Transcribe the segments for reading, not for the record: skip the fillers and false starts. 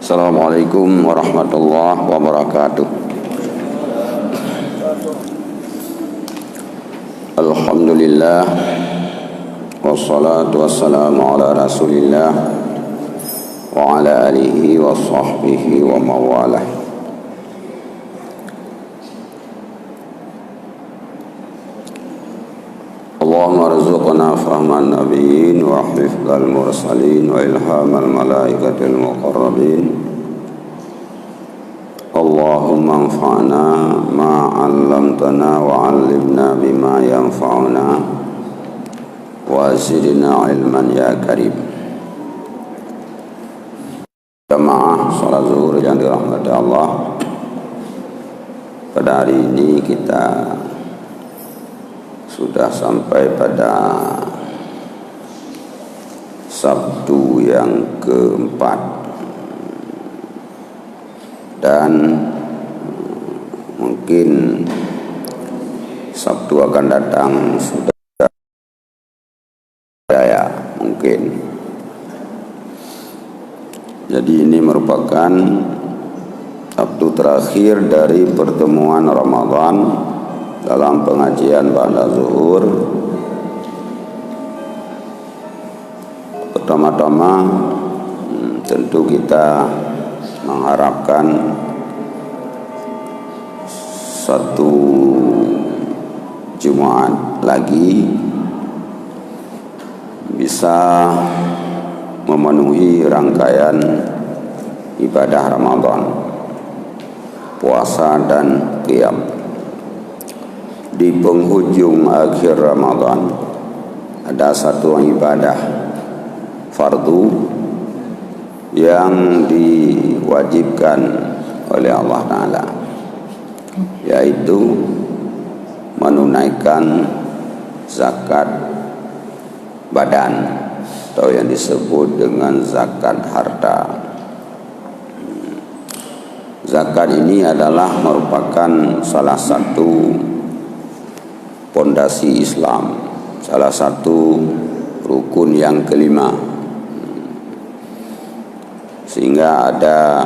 Assalamualaikum warahmatullahi wabarakatuh. Alhamdulillah, wassalatu wassalamu ala rasulillah wa ala alihi wa sahbihi wa mawalah. Allahumma arzuqna fahman nabiyyin wa hifdzal mursalin wa ilhamal malaikatil muqarrabin. Allahumma anfa'na ma 'allamtana wa 'allimna bima yanfa'una wa zidna ilman ya karim. Jamaah salat zuhur yang dirahmati Allah, pada hari ini kita sudah sampai pada Sabtu yang keempat, dan mungkin Sabtu akan datang sudah ya mungkin. Jadi ini merupakan Sabtu terakhir dari pertemuan Ramadan dalam pengajian ba'da zuhur. Pertama-tama tentu kita mengharapkan satu Jumat lagi bisa memenuhi rangkaian ibadah Ramadan, puasa dan qiyam. Di penghujung akhir Ramadan ada satu ibadah fardu yang diwajibkan oleh Allah Ta'ala, yaitu menunaikan zakat badan atau yang disebut dengan zakat harta. Zakat ini adalah merupakan salah satu pondasi Islam, salah satu rukun yang kelima, sehingga ada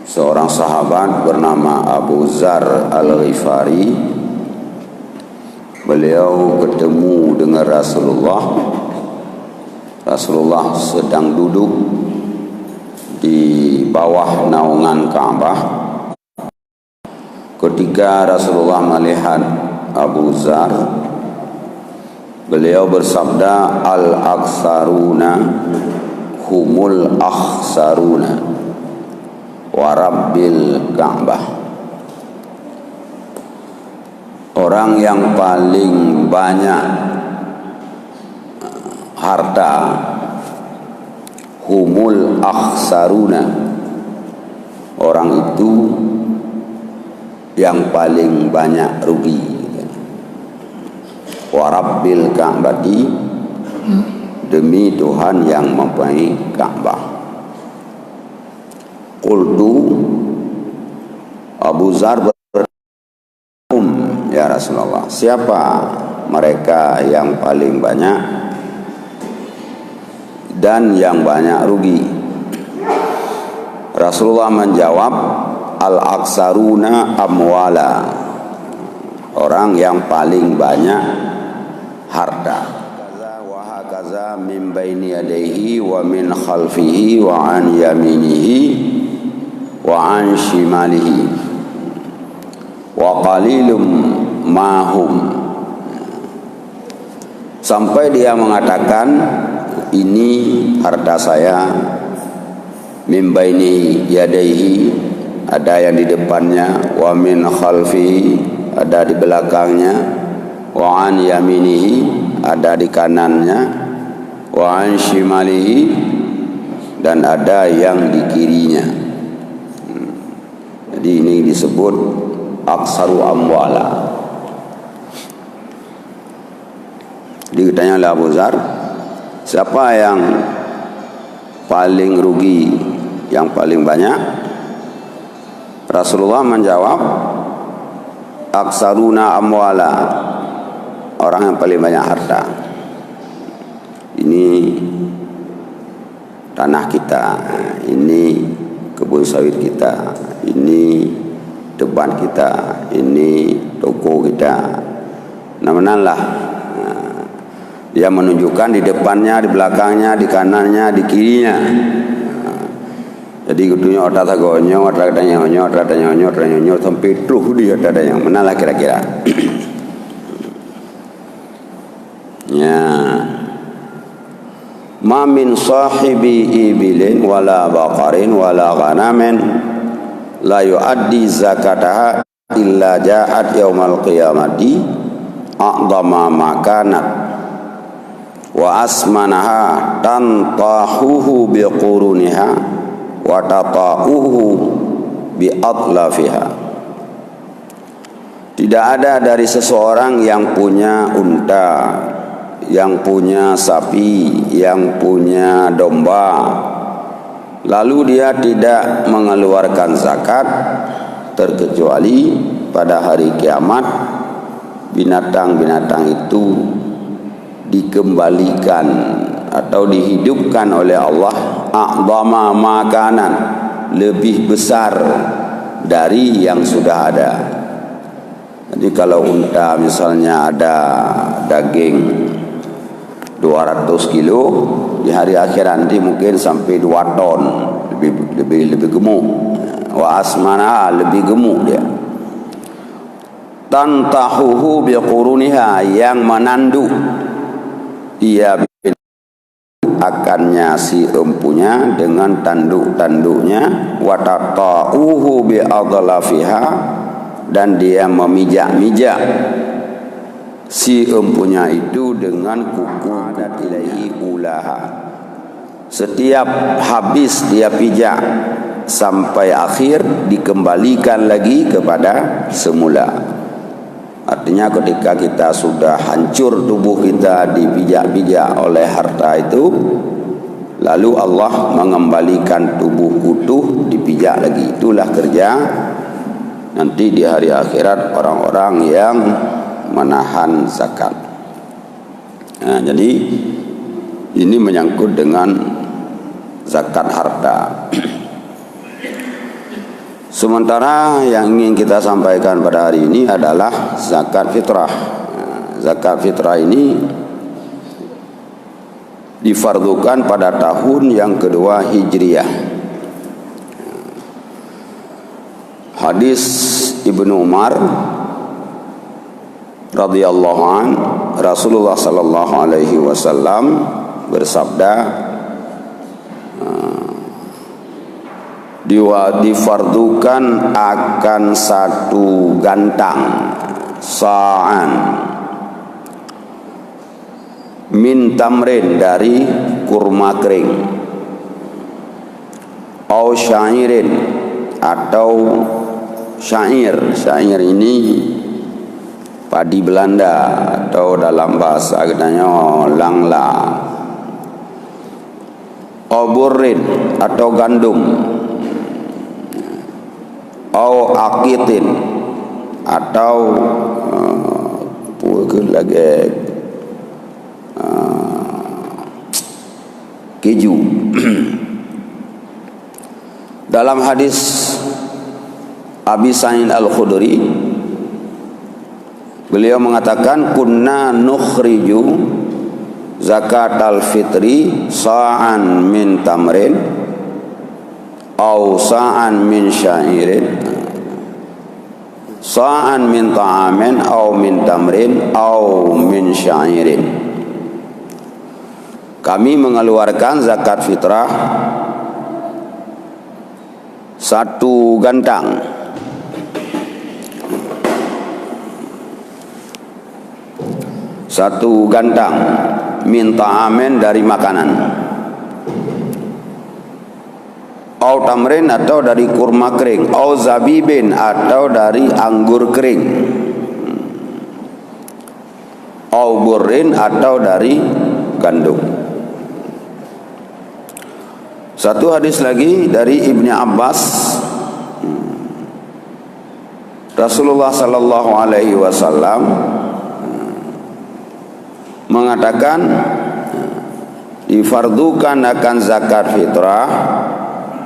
seorang sahabat bernama Abu Dzar Al-Ghifari. Beliau ketemu dengan Rasulullah. Rasulullah sedang duduk di bawah naungan Ka'bah. Ketika Rasulullah melihat Abu Dzar, beliau bersabda, al-aksaruna humul akhsaruna wa rabbil Ka'bah. Orang yang paling banyak harta, humul akhsaruna, orang itu yang paling banyak rugi. Wa rabbil Ka'bati, demi Tuhan yang mempunyai Ka'bah. Qultu, Abu Dzar berkata, ya Rasulullah, siapa mereka yang paling banyak dan yang banyak rugi? Rasulullah menjawab, al-aksaruna amwala, orang yang paling banyak harta. Wa hakaza min baini yadayhi wa min khalfihi wa an yaminihi wa an shimalihi wa qalilum mahum, sampai dia mengatakan, ini harta saya, min baini yadayhi, ada yang di depannya, wa min khalfihi, ada di belakangnya, wa an yaminihi, ada di kanannya, wa an shimalihi, dan ada yang di kirinya. Jadi ini disebut aksaru amwala. Ditanya oleh Abu Dzar, siapa yang paling rugi, yang paling banyak? Rasulullah menjawab, aksaruna amwala, orang yang paling banyak harta. Ini tanah kita, ini kebun sawit kita, ini depan kita, ini toko kita. Nah, dia menunjukkan di depannya, di belakangnya, di kanannya, di kirinya. Jadi kudunya otak tagonyo, otak tanyonyo, otak tanyonyo, tanyonyo sampai terus dia ada yang mana lah kira-kira. Ya. Ma min sahibi ibilin wala baqarin wala ghanamin la yuaddi zakataha illa ja'at yaumal qiyamati a'dama makanat wa asmanaha tantahuhu biquruniha wa tata'uhu bi'atlafiha. Tidak ada dari seseorang yang punya unta, yang punya sapi, yang punya domba, lalu dia tidak mengeluarkan zakat, terkecuali pada hari kiamat binatang-binatang itu dikembalikan atau dihidupkan oleh Allah a'dama makanan, lebih besar dari yang sudah ada. Jadi kalau unta misalnya ada daging 200 kilo, di hari akhir nanti mungkin sampai 2 ton, lebih gemuk. Wa asmana, lebih gemuk dia. Tantahuhu biquruniha, yang menanduk dia akannya si empunya dengan tanduk-tanduknya, wa tata'uhu bi'adlafiha, dan dia memijak-mijak si empunya itu dengan kuku ilaihi ulaha. Setiap habis dia pijak sampai akhir dikembalikan lagi kepada semula. Artinya ketika kita sudah hancur tubuh kita dipijak-pijak oleh harta itu, lalu Allah mengembalikan tubuh utuh dipijak lagi. Itulah kerja nanti di hari akhirat orang-orang yang menahan zakat. Nah, jadi ini menyangkut dengan zakat harta. Sementara yang ingin kita sampaikan pada hari ini adalah zakat fitrah. Zakat fitrah ini difardukan pada tahun yang kedua Hijriyah. Hadis Ibnu Umar radhiyallahu an, Rasulullah sallallahu alaihi wasallam bersabda, difardukan akan satu gantang sa'an min tamrin, dari kurma kering, au syairin, atau syair. Syair ini padi Belanda, atau dalam bahasa katanya langla, au burrin, atau gandum, au aqitin, atau keju. Dalam hadis Abi Sa'id Al-Khudri, beliau mengatakan kunna nukhriju zakatal fitri sa'an min tamrin au sa'an min syairin, sa'an min ta'amin au min tamrin au min syairin. Kami mengeluarkan zakat fitrah satu gantang, min ta'amin, dari makanan, au tamrin, atau dari kurma kering, au zabibin, atau dari anggur kering, au burrin, atau dari gandum. Satu hadis lagi dari Ibnu Abbas, Rasulullah sallallahu alaihi wasallam mengatakan, difardukan akan zakat fitrah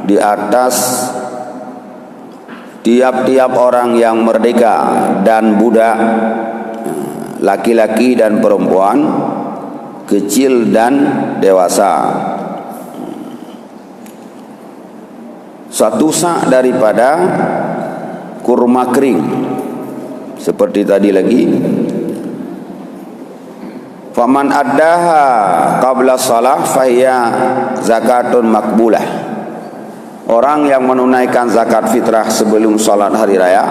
di atas tiap-tiap orang yang merdeka dan budak, laki-laki dan perempuan, kecil dan dewasa. Satu sak daripada kurma kering, seperti tadi lagi. Faman addaha qabla shalah fahiya zakatun makbulah. Orang yang menunaikan zakat fitrah sebelum salat hari raya,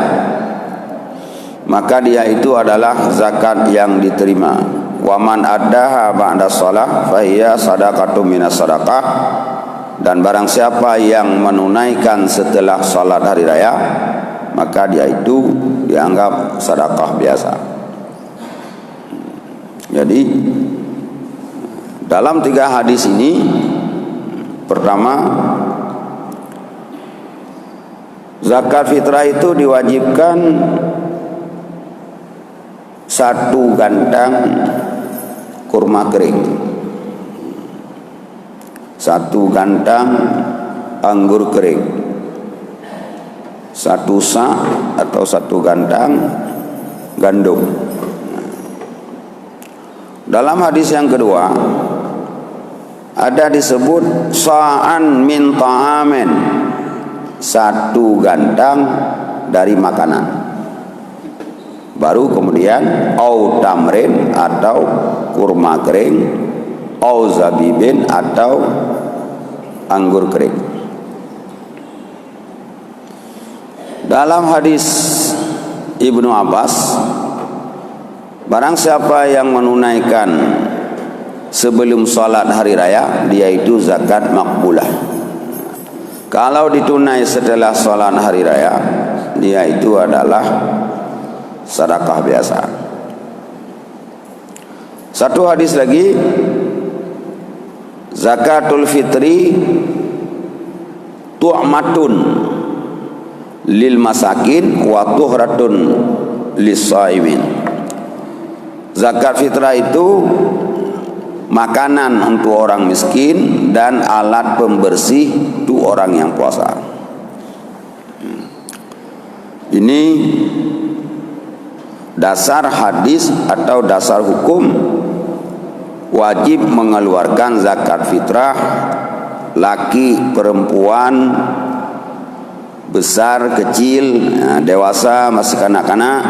maka dia itu adalah zakat yang diterima. Waman addaha ba'da shalah fahiya sadaqatun minas sadaqah. Dan barang siapa yang menunaikan setelah salat hari raya, maka dia itu dianggap sedekah biasa. Jadi dalam 3 hadis ini, pertama, zakat fitrah itu diwajibkan 1 gantang kurma kering, 1 gantang anggur kering, 1 sak atau 1 gantang gandum. Dalam hadis yang kedua ada disebut sa'an min ta'amin, 1 gantang dari makanan. Baru kemudian au tamrin atau kurma kering, au zabibin atau anggur kering. Dalam hadis Ibnu Abbas, barang siapa yang menunaikan sebelum salat hari raya, dia itu zakat makbulah. Kalau ditunai setelah salat hari raya, dia itu adalah sedekah biasa. Satu hadis lagi, zakatul fitri tu'matun lil masakin wa tuhratun lis-shaimin. Zakat fitrah itu makanan untuk orang miskin dan alat pembersih untuk orang yang puasa. Ini dasar hadis atau dasar hukum wajib mengeluarkan zakat fitrah laki, perempuan, besar, kecil, dewasa, masih kanak-kanak,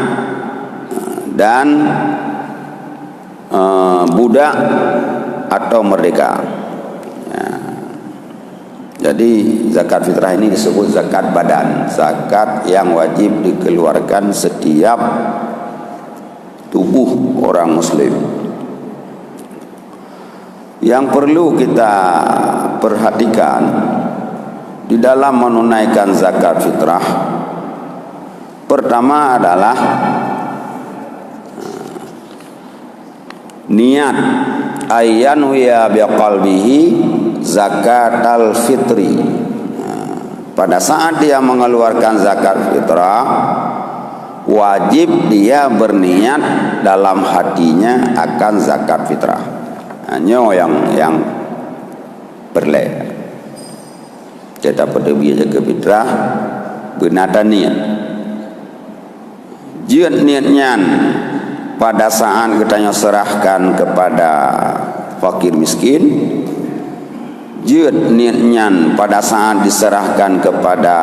dan budak atau merdeka. Jadi zakat fitrah ini disebut zakat badan, zakat yang wajib dikeluarkan setiap tubuh orang muslim. Yang perlu kita perhatikan di dalam menunaikan zakat fitrah, pertama adalah niat ayyanwiya biqalbihi zakatal fitri. Pada saat dia mengeluarkan zakat fitrah, wajib dia berniat dalam hatinya akan zakat fitrah. Hanya yang berleh kita pada biasa zakat fitrah benata niat. Jiat niatnya pada saat kita serahkan kepada fakir miskin, jiat niatnya pada saat diserahkan kepada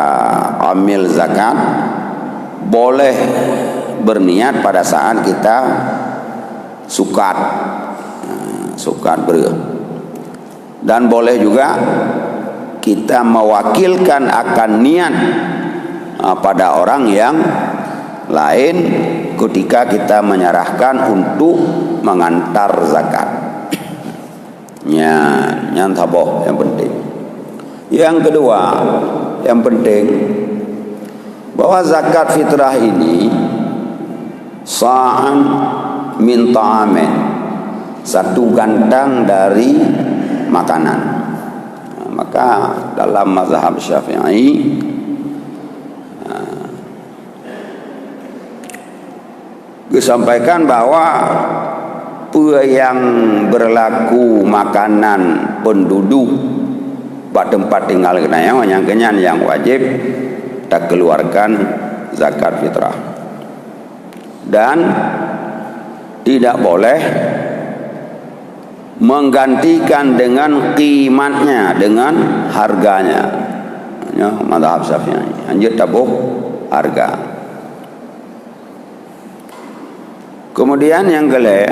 amil zakat, boleh berniat pada saat kita sukat ber, dan boleh juga kita mewakilkan akan niat pada orang yang lain ketika kita menyerahkan untuk mengantar zakat. Yang taboh yang penting. Yang kedua yang penting, bahwa zakat fitrah ini sa'an min ta'amin, 1 gantang dari makanan. Maka dalam mazhab Syafi'i disampaikan bahwa dua yang berlaku makanan penduduk pada tempat tinggal kenanya yang kenyan yang wajib tak keluarkan zakat fitrah. Dan tidak boleh menggantikan dengan qimatnya, dengan harganya. Ya, mazhab Syafi'i hanya tabuh harga. Kemudian yang kelima,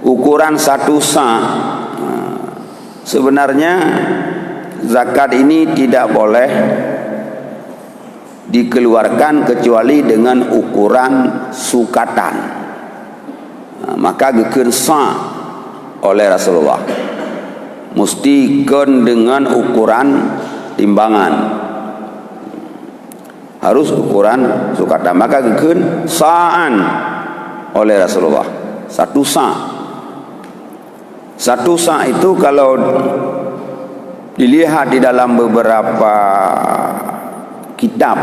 ukuran satu sa'. Sebenarnya zakat ini tidak boleh dikeluarkan kecuali dengan ukuran sukatan. Maka gekeun sa' oleh Rasulullah mesti ken dengan ukuran timbangan, harus ukuran sukatan. Maka gekeun sa'an oleh Rasulullah, satu sa'. Satu sa' itu kalau dilihat di dalam beberapa kitab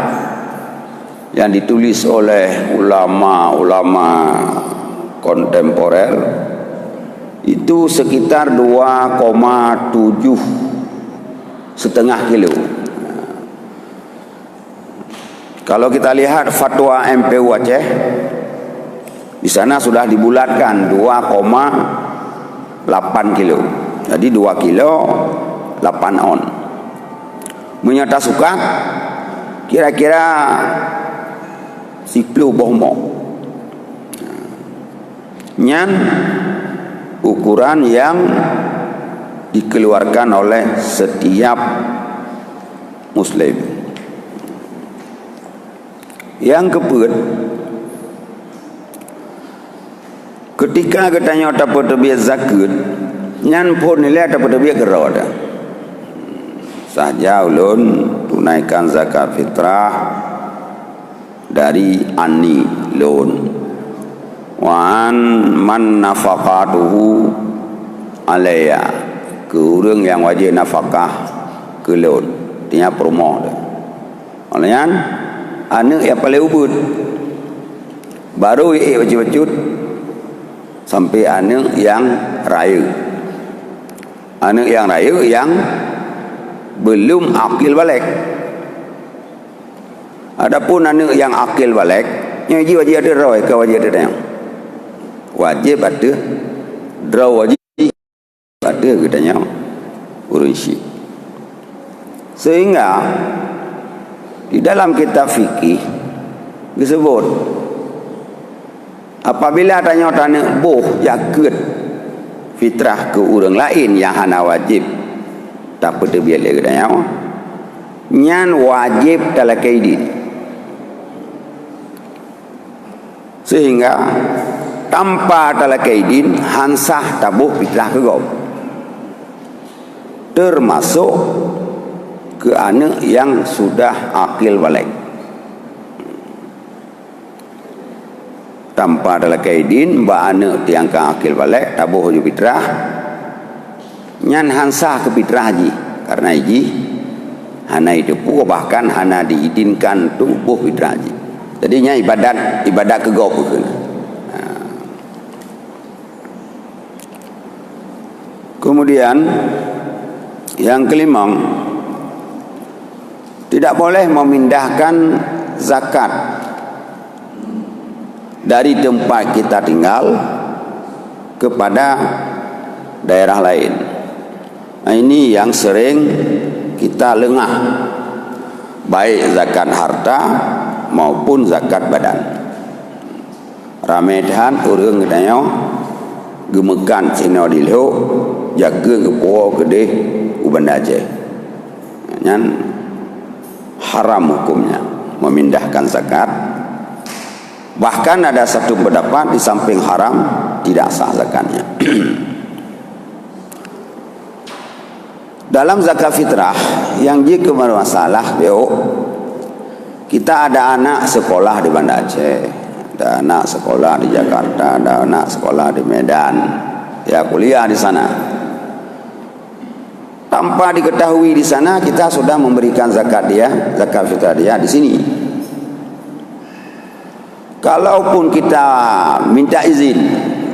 yang ditulis oleh ulama-ulama kontemporer, itu sekitar 2,7 setengah kilo. Kalau kita lihat fatwa MPU Aceh, di sana sudah dibulatkan 2,8 kilo. Jadi 2 kilo 8 on. Menyata sukat kira-kira 10 bohmo. Nyan ukuran yang dikeluarkan oleh setiap muslim. Yang keempat, ketika katanya dapat tebiat zakat, nyan pun nilai dapat tebiat gerau dah. Saja ulun tunaikan zakat fitrah dari ani loan. Wan man nafaqatuhu alaya, ke orang yang wajib nafkah ke loan, artinya promo dah. Olehnya anak yang paling ubud baru wajib-wajib sampai anak yang raya. Anak yang raya yang belum akil balik. Adapun anak yang akil balik, yang wajib ada rawi ke wajib ada yang wajib ada draw wajib ada katanya urunsi. Sehingga di dalam kitab fikih disebut apabila tanya tanah boh jaket fitrah ke orang lain yang hana wajib tak pada biar lagi tanya nyan wajib dalam kaidin, sehingga tanpa dalam kaidin hansah tabuh fitrah ke gom, termasuk ke anak yang sudah akil balik. Tanpa dalam kaidin ba anak tiang ke akil balik tabuh ju fitrah nyan hansah ke fitrah haji, karena haji hana hidup bahkan hana diizinkan tubuh fitrah haji. Jadinya ibadat ke gop ke. Kemudian yang kelima, tidak boleh memindahkan zakat dari tempat kita tinggal kepada daerah lain. Nah, ini yang sering kita lengah, baik zakat harta maupun zakat badan. Ramedan orang katanya gemekan cina di lho jaga kepo gede uban Aceh. Nyan haram hukumnya memindahkan zakat. Bahkan ada satu pendapat di samping haram tidak sah zakatnya. Dalam zakat fitrah yang jika bermasalah yo, kita ada anak sekolah di Banda Aceh, ada anak sekolah di Jakarta, ada anak sekolah di Medan, ya kuliah di sana. Tanpa diketahui di sana kita sudah memberikan zakat dia, zakat fitrah dia di sini. Kalaupun kita minta izin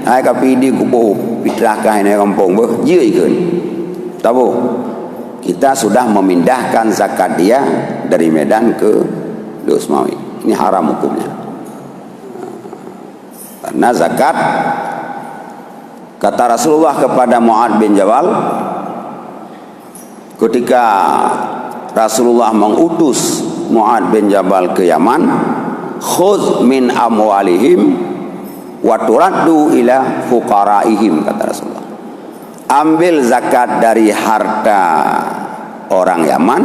ai kapi di kubu fitrahkah ini kampung ber jeikeun tahu kita sudah memindahkan zakat dia dari Medan ke Dusmawi. Ini haram hukumnya. Karena zakat, kata Rasulullah kepada Mu'ad bin Jabal ketika Rasulullah mengutus Mu'ad bin Jabal ke Yaman, khudh min amwalihim wa turaddu ila fuqaraihim, kata Rasulullah. Ambil zakat dari harta orang Yaman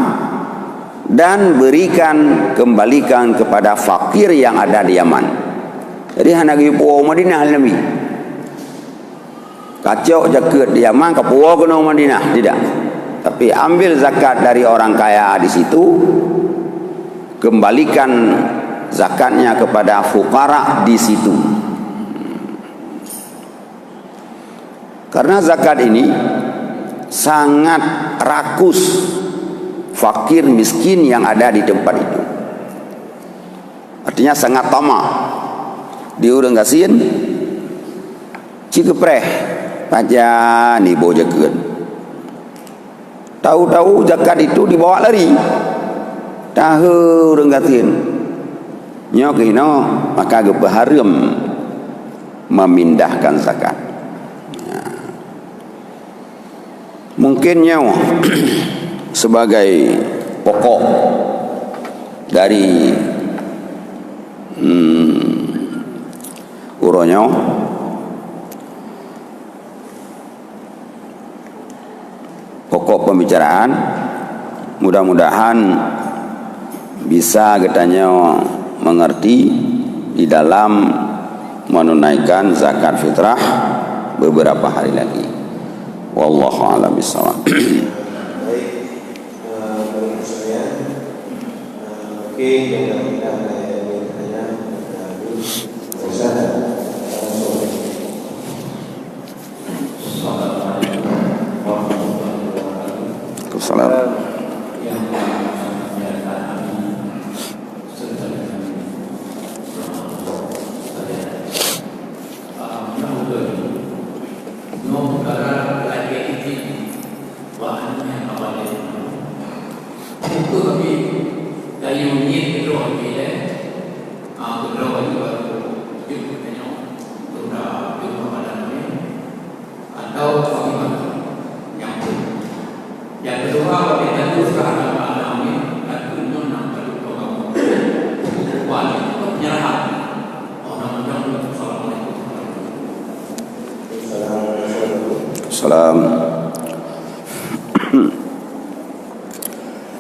dan kembalikan kepada fakir yang ada di Yaman. Jadi hanya pergi pulau Madinah Nabi. Kacau zakat di Yaman ke pulau ke Madinah, tidak. Tapi ambil zakat dari orang kaya di situ, kembalikan zakatnya kepada fukara di situ. Karena zakat ini sangat rakus fakir miskin yang ada di tempat itu. Artinya sangat tamak. Dia urang gasieun cikepreh paja ni bojakeun. Tahu-tahu zakat itu dibawa lari. Tahu urang gasieun. Nya kena maka geup haram memindahkan zakat. Mungkinnya sebagai pokok dari uronyo pokok pembicaraan, mudah-mudahan bisa katanya mengerti di dalam menunaikan zakat fitrah beberapa hari lagi. Wallahu a'lam bishawab. Salam.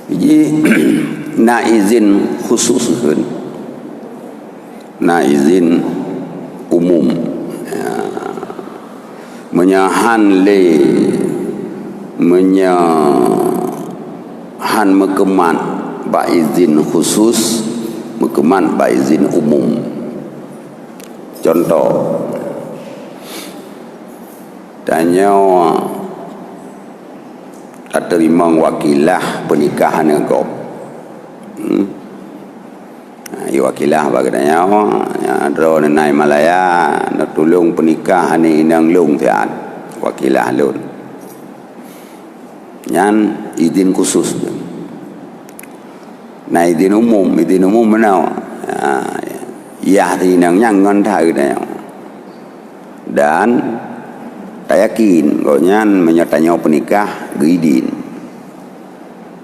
Jadi na izin khusus kan, na izin umum, ya. Menyahan mekeman ba izin khusus, mekeman ba izin umum. Contoh tanya terima wakilah pernikahan engkau. Wakilah bagainya dro nenai Malaya nak tolong pernikahan ni nang long tiat wakilah lun. Nyan izin khusus. Nah izin umum mana? Ya thì nang yang ngon thai dah. Dan tak yakin gonyan menyertanya penikah geidin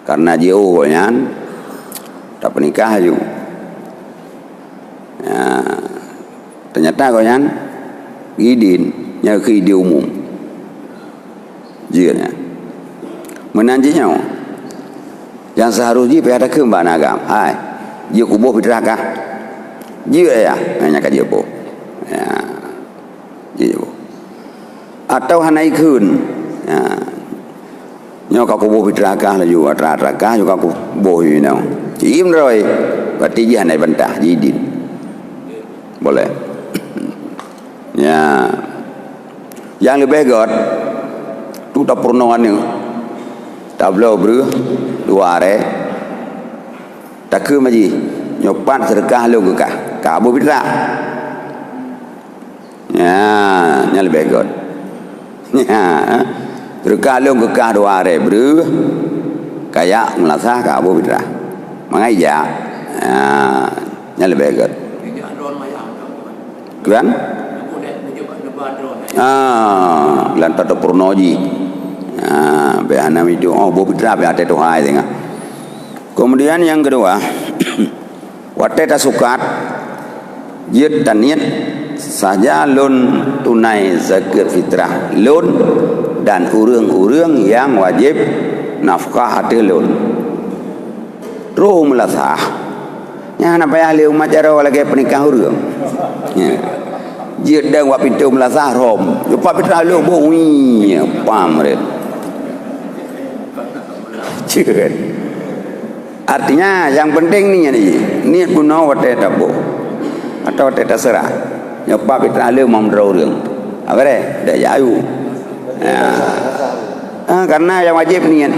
karena jauh gonyan tak penikah juga ya, ternyata gonyan geidin nya khi di umum jianya menanjinya yang seharusnya pada kembang agam hai dia kubuh fitrahkah dia ya hanya kaji apa ya dia atau hanai kun ya nyo ka kubuh fitrahkah la juga trakah juga kubuh you know im rồi berarti dia hanai bantah jidin boleh ya yang lebih god tu tak pernah ni tablo bru dua are tak ke maji nyopan sedekah lu ke ka kubuh fitrah nya lebih bagus. Ya, berkalung kekah dua hari ber, kayak melasah ke Abu Fitrah, mangai ya, nya lebih bagus. Kan? Lantar tu Purnoji, behanam itu, Abu Fitrah behanam itu hai tengah. Kemudian yang kedua, wate tak sukat, jid dan niat saja lun tunai zakat fitrah lun dan urang-urang yang wajib nafkah hati lun rum lasah nya na payah le umat jaro lagi pernikah urang jid dan wa pintu melasah rom yo pa fitrah lu bui pamret artinya yang penting ni niat guna wate tabu atau wate terserah nyoba fitrah le mau urang apa deh dak jayu karena yang wajib niat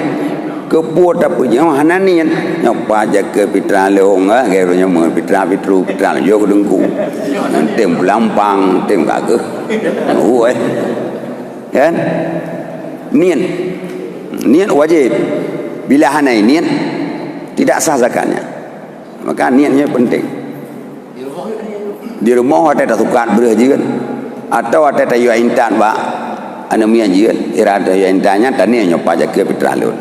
kepuat apa je hanan niat nyoba jaga fitrah le onga geronya mau fitrah yo kedengku tem lampang tem kageh kan niat wajib bila hanai niat tidak sah zakatnya maka niatnya penting di rumah ada tak sukat berhajian atau ada tak yuan intan ba anu mian jian irada yuan intannya tani nyoba jaga fitrah lun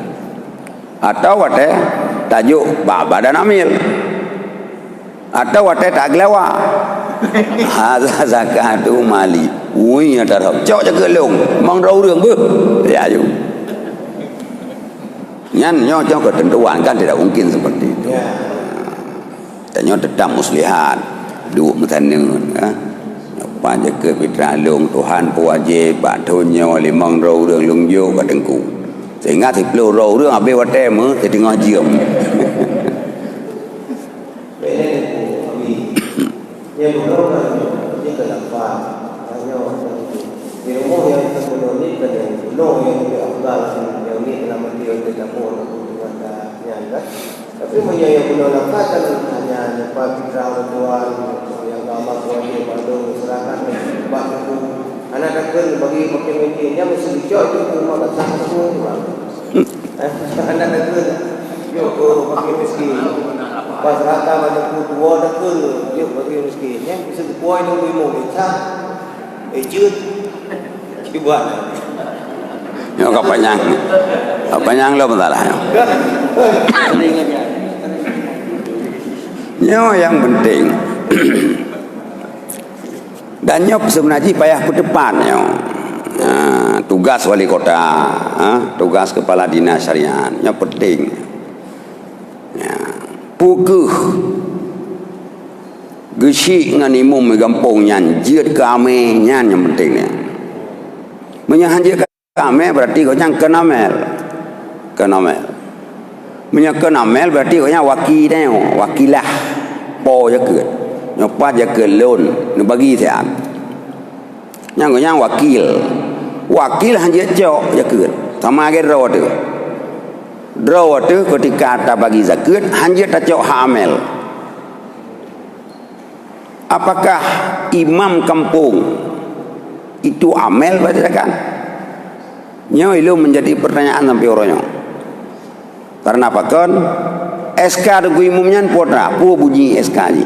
atau ada tajuk ba badan amil atau ada tak gelawa hadza zakatu mali ui ada cok jaga lung mang rau rương beuh ya ju nyan nyo cho ketentuan kan tidak mungkin seperti itu dan nyo tetap muslihat duk metaneun apa jaga fitrah lung Tuhan pewajib batunya limang rau rương lung yo ka tengku sehingga 10 rau rương abe wate me te tengah jiam tapi yang guna nafas hanya nyepa fitrah Tuhan yang gambar wajib bandung serahkan buku anak akan bagi pakai media mesti dijual itu rumah datang semua anak akan yuk pakai miskin pas rata macam tua akan yuk pakai miskin yang bisa dibuat yang mau bisa ejut dibuat yo kapanyang lo bentar lah yo yang penting dan nyop sebenarnya payah ke depan yo tugas wali kota tugas kepala dinas syariah nyop penting pukuh gesi ngan imum gampong nyan jiat kame nyan yang penting menyahanjir kame berarti kau yang kenamel menyakenamel berarti kau yang wakilah po jaket nyopa jaket lon nu bagi sean yang wakil hanya cok jaket sama ke draw tu ketika tak bagi zakat hanya tak cok hamil apakah imam kampung itu amel pada zakat nyo itu menjadi pertanyaan sampai orangnya karena apa kan SK tu imumnya potra pu bunyi SK ni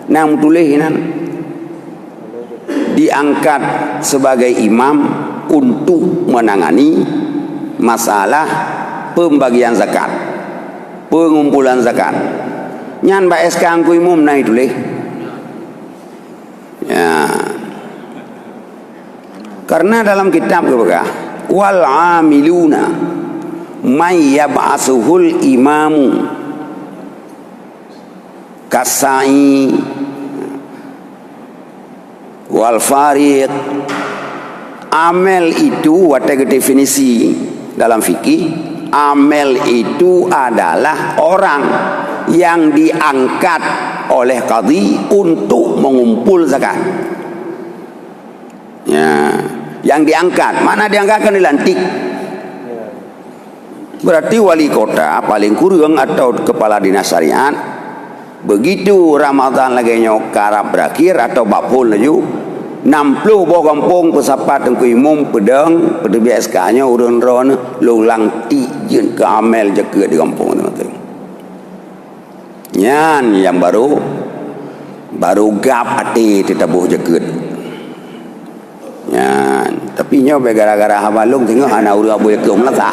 nang tulisan diangkat sebagai imam untuk menangani masalah pembagian zakat pengumpulan zakat nyan ba SK angku imum naik tulis ya karena dalam kitab keberkah wal amiluna may yab'asuhul imamu kasai wal fariq amel itu ada definisi dalam fikih amel itu adalah orang yang diangkat oleh qadhi untuk mengumpul zakat ya yang diangkat mana diangkatkan dilantik berarti wali kota paling kurang atau kepala dinas syariat begitu Ramadan lagi nyokara berakhir atau bapul laju 60 boh kampung pesapat tengku imum pedang pada BSK-nya urun ron lulang ti jen ke amel jaga di kampung teman-teman. Nyan yang baru gap hati ditabuh jaga. Nyan tapi nyo gara-gara habalung tengok anak urang abu jaga melata.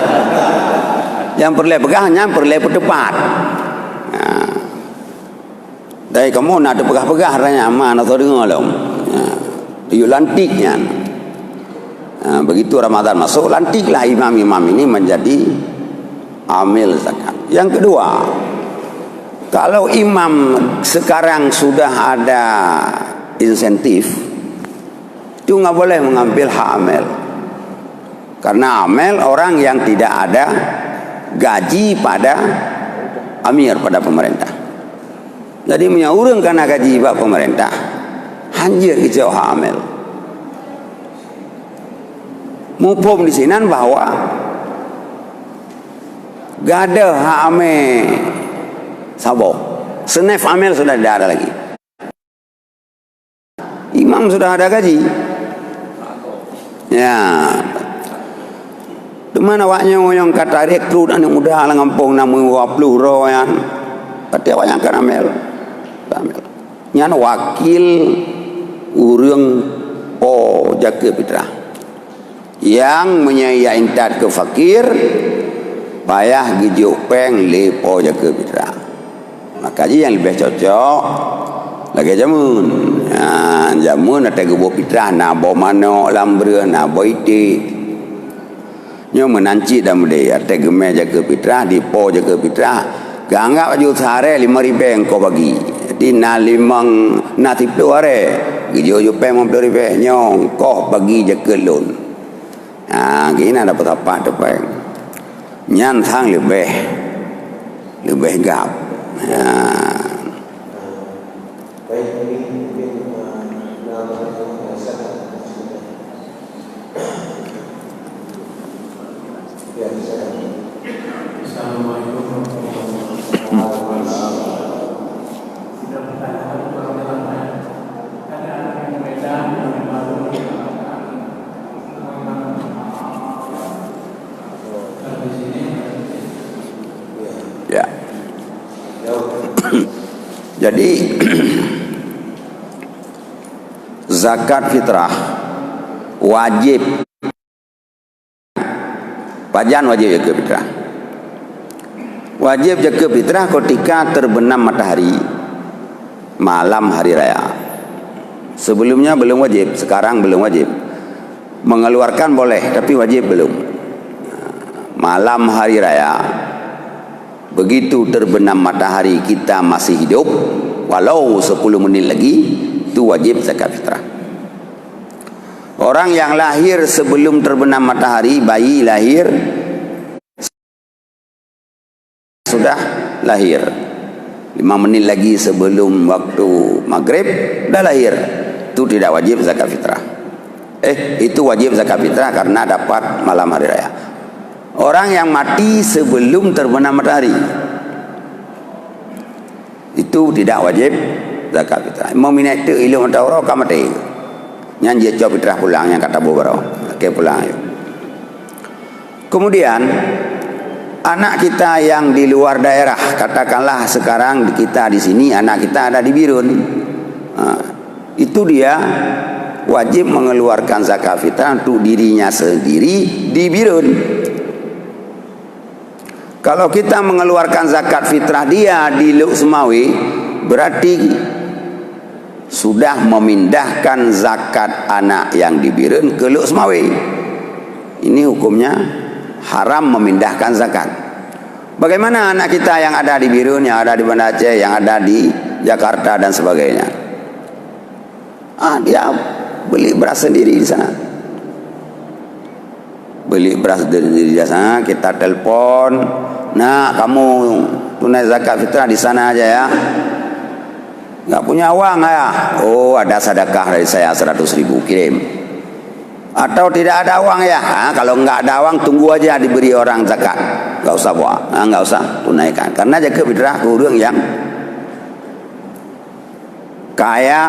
Yang perlu pegah nyam perlu tepat. Dari kamu nak ada pegah-pegah ranya mana atau dengar lah. Itu lantiknya. Begitu Ramadan masuk, lantiklah imam-imam ini menjadi amil zakat. Yang kedua, kalau imam sekarang sudah ada insentif, itu nggak boleh mengambil hak amil. Karena amil orang yang tidak ada gaji pada amir, pada pemerintah. Jadi menyaurang karena gaji pak pemerintah, hanjir kicau hamil. Mupum di sini bahwa gak ada hamil sabok. Senef amil sudah tidak ada lagi. Imam sudah ada gaji. Ya. Dimana awaknya yang kata rekrut anu muda lang kampung namu 20 royan. Pati awak yang kan amil. Nyan wakil urang po jaga fitrah yang menyayai intat ke fakir payah gijuk peng le po jaga fitrah. Maka yang lebih cocok lagi jamun. Jamun ada gebu fitrah na bo mano lambre na bo iti. Nyo menanci dah mudai ada gemeh jaga fitrah di po jaga fitrah. Ganggap aju sehari 5,000 engkau bagi. Jadi na limang na 10 hari. Gijo peng 50,000 nyong kau bagi je ke loan. Gini dapat apa dapat. Nyan thang lebih gap. Ya. Jadi zakat fitrah wajib. Pajan wajib jaga fitrah. Wajib jaga fitrah ketika terbenam matahari malam hari raya. Sebelumnya belum wajib, sekarang belum wajib. Mengeluarkan boleh, tapi wajib belum. Malam hari raya, begitu terbenam matahari kita masih hidup, walau 10 menit lagi, itu wajib zakat fitrah. Orang yang lahir sebelum terbenam matahari, bayi lahir sudah lahir 5 menit lagi sebelum waktu maghrib dah lahir, itu tidak wajib zakat fitrah. Itu wajib zakat fitrah karena dapat malam hari raya. Orang yang mati sebelum terbenam matahari itu tidak wajib zakat fitrah. Mau minat tu ilmu Taurat kan mati. Yang dia jawab fitrah pulang yang kata beberapa. Okey pulang yuk. Kemudian anak kita yang di luar daerah, katakanlah sekarang kita di sini, anak kita ada di Birun, itu dia wajib mengeluarkan zakat fitrah untuk dirinya sendiri di Birun. Kalau kita mengeluarkan zakat fitrah dia di Luk Semawi, berarti sudah memindahkan zakat anak yang di Birun ke Luk Semawi. Ini hukumnya haram memindahkan zakat. Bagaimana anak kita yang ada di Birun, yang ada di Banda Aceh, yang ada di Jakarta dan sebagainya? Dia beli beras sendiri di sana. Beli beras di sana, kita telepon, "Nak, kamu tunai zakat fitrah di sana aja ya." "Enggak punya uang ya?" "Oh, ada sedekah dari saya 100.000, kirim." "Atau tidak ada uang ya?" Kalau enggak ada uang, tunggu aja diberi orang zakat. Enggak usah bawa, enggak usah tunaikan. Karena zakat fitrah ke orang yang kaya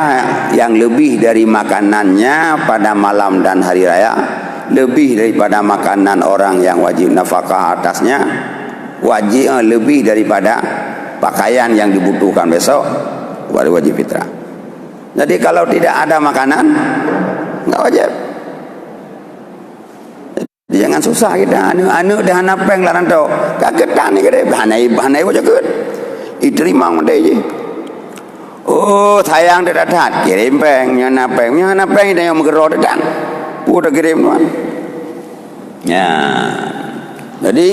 yang lebih dari makanannya pada malam dan hari raya, lebih daripada makanan orang yang wajib nafkah atasnya, lebih daripada pakaian yang dibutuhkan besok, wajib fitrah. Jadi kalau tidak ada makanan, enggak wajib. Jadi jangan susah kita. Anu dah napeng lah rantau. Kagetan ni kedai hanai wajib ket. Iterima mandai je. Oh, sayang dah datang. Kirim peng, nya napeng dah yang mengeror datang. Udah kirim tuan. Ya. Jadi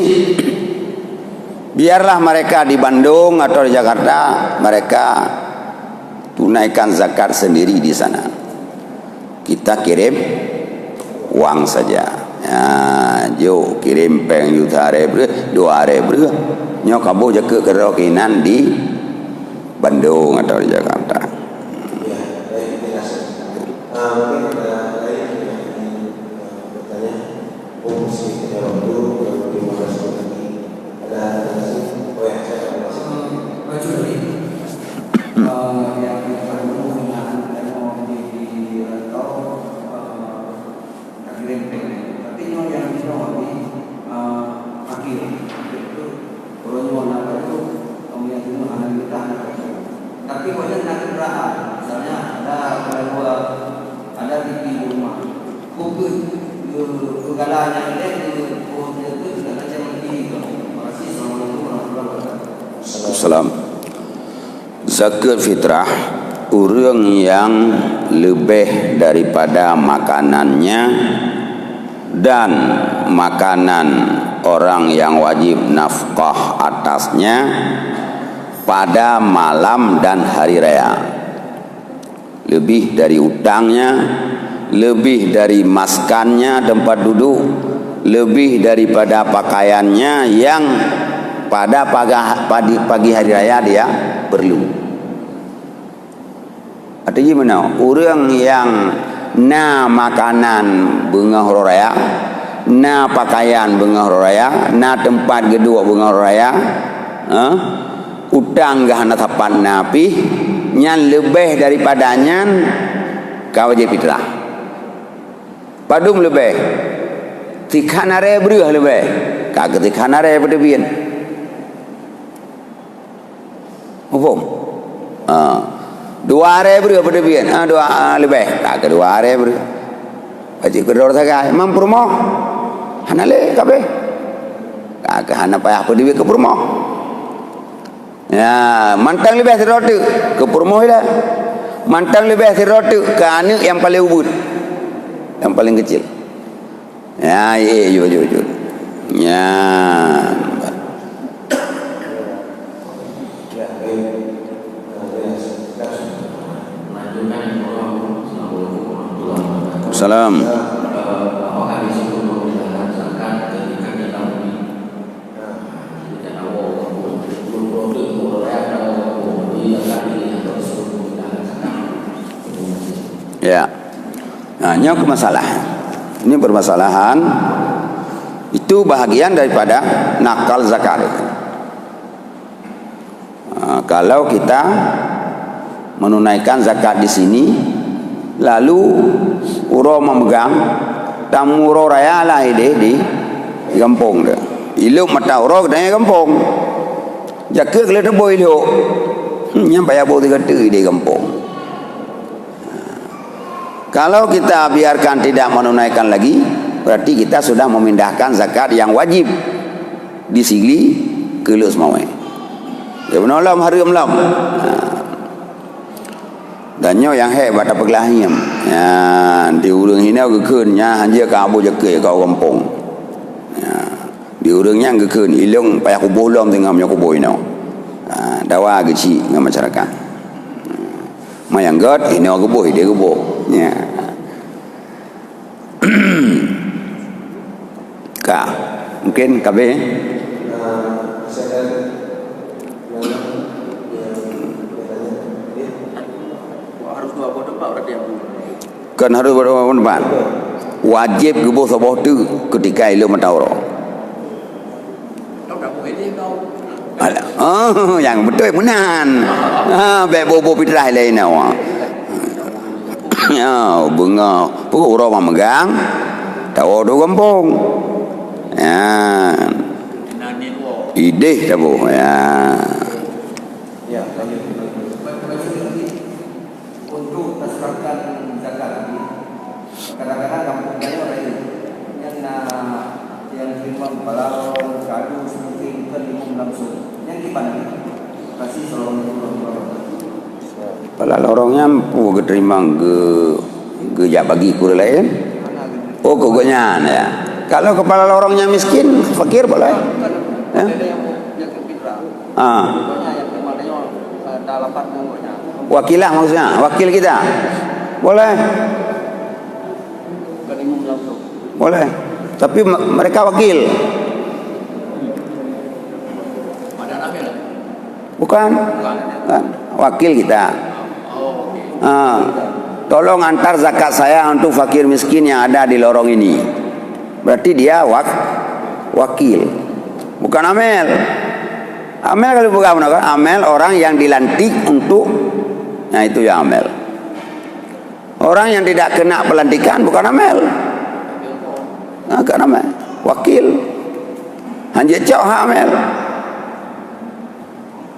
biarlah mereka di Bandung atau di Jakarta, mereka tunaikan zakat sendiri di sana. Kita kirim uang saja. Ya, jo kirim peng juta ribu, 2 ribu. Nyo kamu jaga kerokinan di Bandung atau di Jakarta. Ya, baik, terima kasih. Mungkin ada lain yang bertanya. Fungsi waktu 15 lagi. Ada masih? Oh ya, saya akan masih. Baju ini yang penggunaan demo di rantau kirim peng. Tapi yang di akhir itu orang apa itu yang itu anak kita. Tapi banyak nak keraan. Misalnya ada di rumah. Kubur kegalanya itu tidak macam ini. Masih Assalamualaikum. Zakat fitrah orang yang lebih daripada makanannya dan makanan orang yang wajib nafkah atasnya pada malam dan hari raya, lebih dari utangnya, lebih dari maskannya tempat duduk, lebih daripada pakaiannya yang pada pagi hari raya dia perlu. Artinya mana? Orang yang na makanan bunga raya, na pakaian bunga raya, na tempat gedung bunga raya, utang gah na tapan napi, nyan lebih daripadanya kau wajib fitrah. Padum lebih, tikhanare beruh lebih, kagak tikhanare berdebian. Faham? 2 ribu berdebian, 2 lebih, kagak 2 ribu. Wajib kedor sagai, mampu rumah, hanale kabe, kagak hana payah berdebian ke rumah. Ya, mantang lebih terrotu ke rumah dah. Mantang lebih terrotu ke anak yang paling ubud, yang paling kecil. Ya, jujur. Ya. Salam. Apakah risiko menggunakan zakat ketika kita beli tidak tahu produk atau beli zakat ini atau disuruh menggunakan zakat? Ya. Nah, ini masalah. Ini permasalahan. Itu bahagian daripada nakal zakat. Kalau kita menunaikan zakat di sini, lalu uro memegang tamu uro raya lah di kampung dah. Iluk mata uro katanya kampung. Jaga kalau tu boy iluk, nyampai abu tiga tu di kampung. Kalau kita biarkan tidak menunaikan lagi, berarti kita sudah memindahkan zakat yang wajib di sini ke lu semua. Ya benar lah harum lam. Dan nyo yang hebat apa kelahnya. Ya, di urang ini aku keunnya hanya kamu jaga kau kampung. Ya, di urangnya aku keun ilung payah aku bolong tengah punya kuboi no. Dawa geci dengan masyarakat. Mayang god ini aku boy dia kubo. Ya. Kak, mungkin kabe kan harus berapa depan wajib gebuh sabah tu ketika ilmu matauro Oh, yang betul menan. Baik bobo fitrah lain awak. Ya, bunga. Pukul orang megang. Tak ada kampung. Ya. Ideh tak bu. Ya. Ya, lanjut. Untuk tasarkan zakat ini, kadang-kadang kampung saya orang itu yang terima kalau kado mungkin ke imam langsung, yang gimana? Kasih tolong. Kalau lorongnya pu keterima ke jak bagi ku lain. Oh kuganya ya. Kalau kepala lorongnya miskin, fakir boleh. Ya. Ah. Wakilah maksudnya, wakil kita. Boleh. Boleh. Tapi mereka wakil. Bukan. Kan. Wakil kita. Tolong antar zakat saya untuk fakir miskin yang ada di lorong ini. Berarti dia wakil. Bukan amel. Amel kalau bukan amel orang yang dilantik untuk, nah itu ya amel. Orang yang tidak kena pelantikan bukan amel. Nah, kan amel, wakil. Hanya cok amel.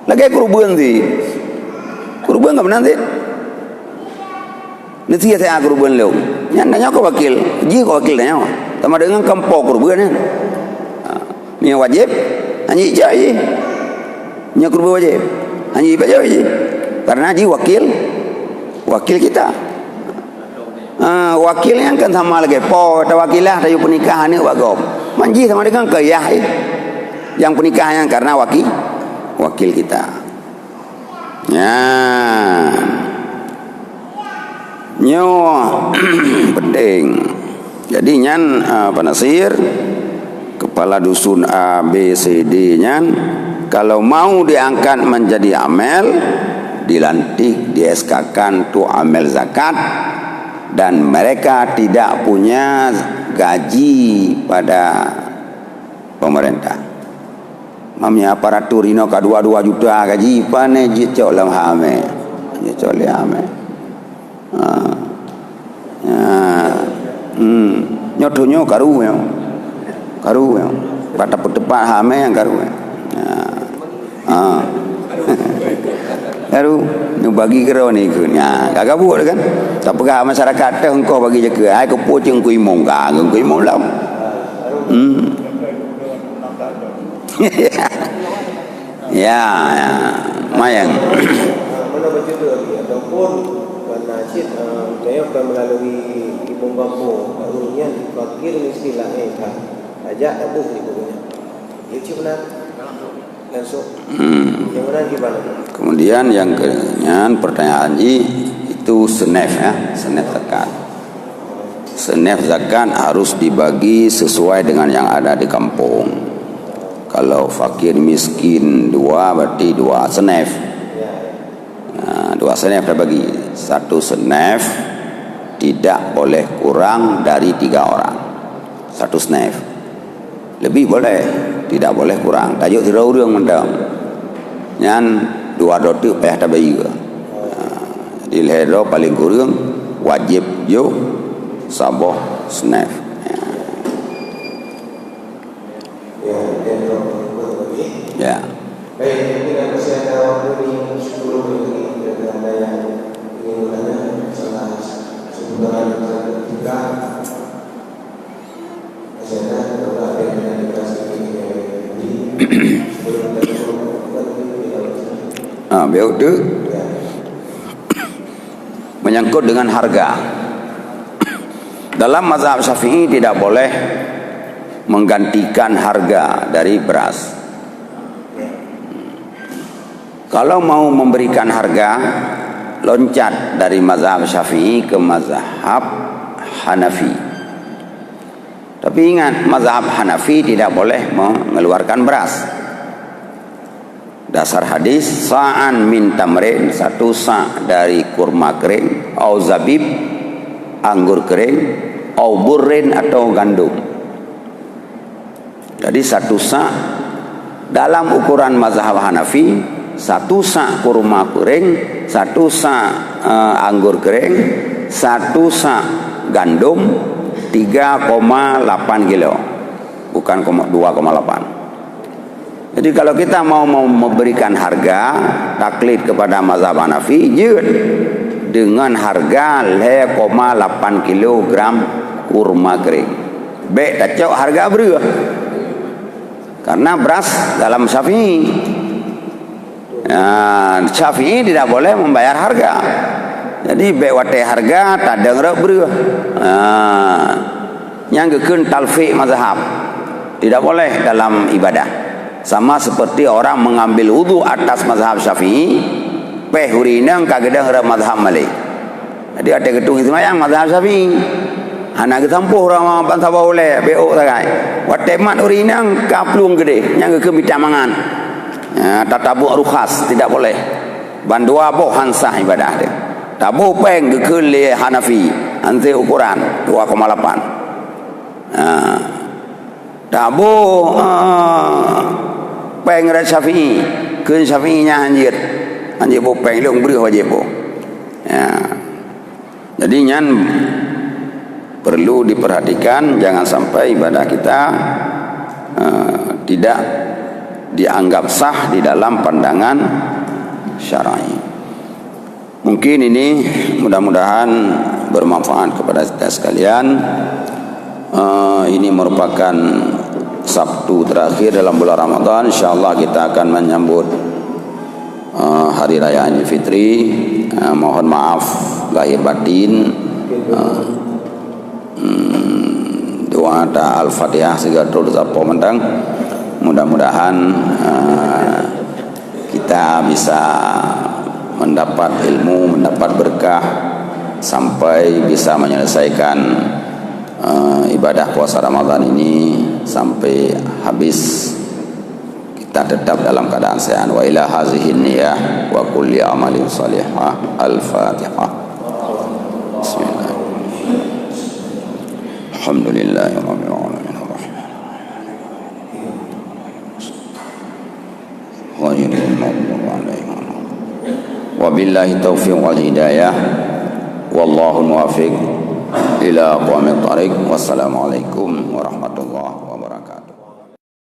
Lagi kurban sih. Kurban enggak benar sih? Nanti saya kurban lo. Yang nanya kau wakil, ji kau wakil nanya. Sama dengan kampung kurban kan. Ni wajib, hanya cok je. Nya kurban wajib. Hanya baca je. Karena ji wakil kita. Wakilnya kan sama lagi po atau wakilah tayu pernikahan ni wagom. Manji sama dengan kayah yang pernikahannya karena wakil kita. Ya. Nyo penting. Jadi nyan penasir kepala dusun A B C D nyan kalau mau diangkat menjadi amel, dilantik, di-SK-kan tu amel zakat, dan mereka tidak punya gaji pada pemerintah. Mamnya aparatur ino ka 2 juta gaji pane jicok lam hame. Jicok le hame. Nyodonyo karu yo. Karu yo. Pada petepat hame yang karu. Baru nu bagi kero ni ku nya kagak buat kan tak pegah masyarakat teh engkau bagi jaga ai ko poceng ku imong ka ku imong lam ya mayang mana baca tu ataupun nasib dia akan melalui ibu kampung barunya fakir miskin lah kan ajak apa ni punya itu benar langsung yang mana gimana. Kemudian yang pertanyaan itu senef ya, senef zakat. Senef zakat harus dibagi sesuai dengan yang ada di kampung. Kalau fakir miskin 2 berarti 2 senef. Nah, 2 senef terbagi. 1 senef tidak boleh kurang dari 3 orang. 1 senef. Lebih boleh, tidak boleh kurang. Tajuk tirau urang mendam. Nyan 2 dotik payah tak bayi ke. Jadi lehero paling kurang wajib jo saboh senef. Ya. Baik, mungkin masih ada waktu di 10 menit dan ada yang ingin bertanya salah sebutan kita masih ada beberapa yang dikasih di sebelum Beliau itu menyangkut dengan harga. Dalam mazhab Syafi'i tidak boleh menggantikan harga dari beras. Kalau mau memberikan harga, loncat dari mazhab Syafi'i ke mazhab Hanafi. Tapi ingat, mazhab Hanafi tidak boleh mengeluarkan beras. Dasar hadis sa'an min tamrin, 1 sa' dari kurma kering, au zabib, anggur kering, au burrin atau gandum. Jadi 1 sa' dalam ukuran mazhab Hanafi, 1 sak kurma kering, 1 sak anggur kering, 1 sak gandum 3,8 kilo, bukan 2,8. Jadi kalau kita mau memberikan harga taklid kepada mazhab Hanafi, dengan harga 0,8 kilogram kurma kering. Baik tak cok harga berapa? Karena beras dalam Syafi'i, Syafi'i tidak boleh membayar harga. Jadi bewate harga tak ada berapa. Yang gekun talfi mazhab tidak boleh dalam ibadah. Sama seperti orang mengambil wudu atas mazhab Syafi'i, peh urinang kagedang mazhab Malik. Jadi ada gedung itu yang mazhab Syafi'i. Anak ketampuh orang bantah boleh beok sagai. Watemat urinang kaplung gede yang ke minta mangan. Tatabuk rukhas tidak boleh. Bandua boh hansah ibadah dia. Tabu peng ke le Hanafi ante ukuran 2,8. Tabu peng ra Syafi'i ke Syafi'inya anjir bo peng leung beri wajib bo. Jadi nyan perlu diperhatikan, jangan sampai ibadah kita tidak dianggap sah di dalam pandangan syar'i. Mungkin ini mudah-mudahan bermanfaat kepada kita sekalian. Ini merupakan Sabtu terakhir dalam bulan Ramadan. InsyaAllah kita akan menyambut Hari Raya Idul Fitri. Mohon maaf lahir batin. Doa ta Al-Fatihah segala dosa pemandang. Mudah-mudahan kita bisa mendapat ilmu, mendapat berkah sampai bisa menyelesaikan ibadah puasa Ramadan ini sampai habis. Kita tetap dalam keadaan sehat. Wa ila hazihi niyah wa kulli amalin salihah. Al-Fatihah. Bismillah. Alhamdulillahirabbil alamin. Ghairil maghdubi 'alaihim wabillahi taufiq wal hidayah. Wallahu muwaffiq ila aqwamit thariq. Wassalamualaikum warahmatullahi